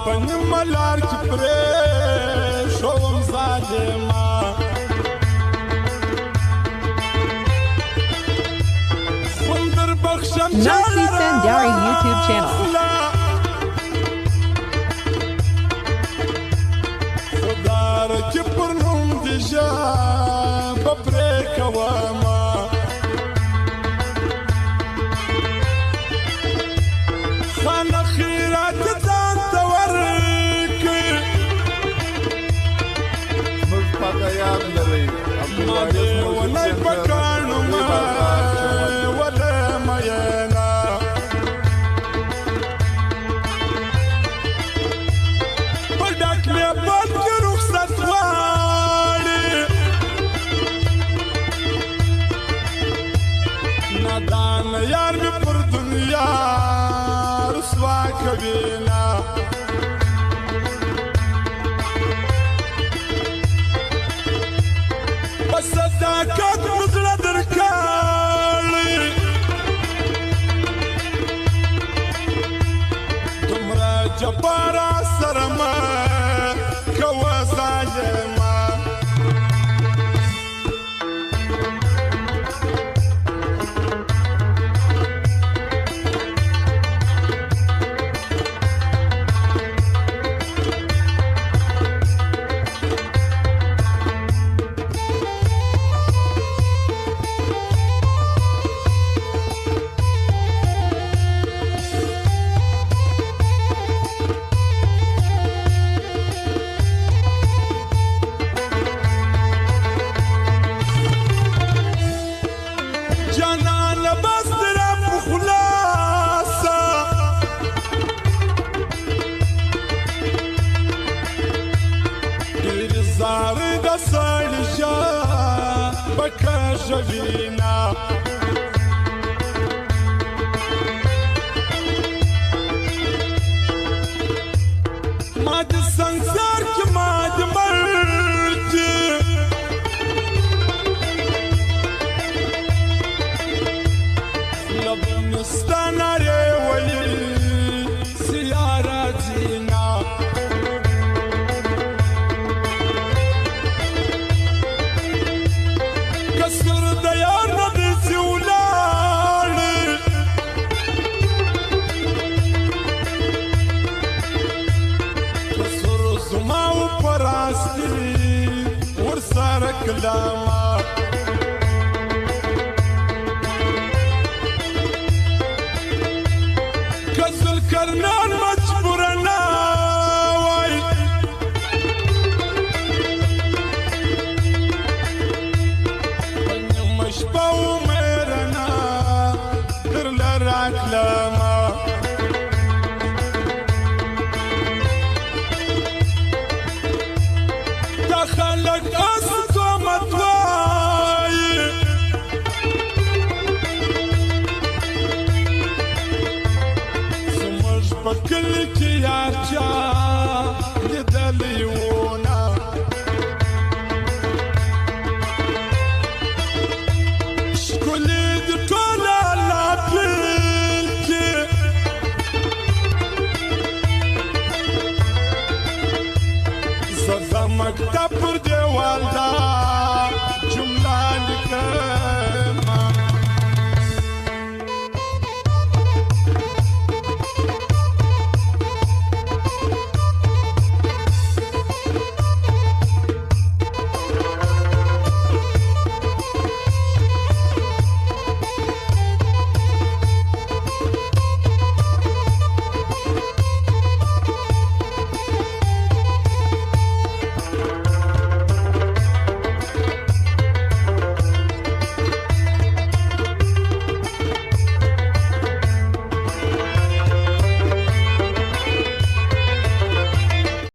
پنیم ملار کی پری شوم ظالما خندر بخشم Nasi Sandari YouTube channel. خدار کی پرنم دیجا بپری کواما خانه خیرات دان تورک مزپاقه یاد لري ماده ونای پکانو ما وله مینا پډک می باد کی رخصت واړي نادان یار می پر دنیا رسوا کوینا صداقت مزړه درکاړي تمرا جبارا سرما کوا ظالما زار د سړجا بکا ژوینا ما د संसार کې ما د مرګ لبنستان لري ولي زیارتنا ورسره کلاما کسل کرنان مجبورنا وای پنیم مشبو میرنا در لراکلاما خلق اسکو متوای سمج پکل کی یارچا لیدلیونا شکلی دی ټوله لاپیل کی زده مکتب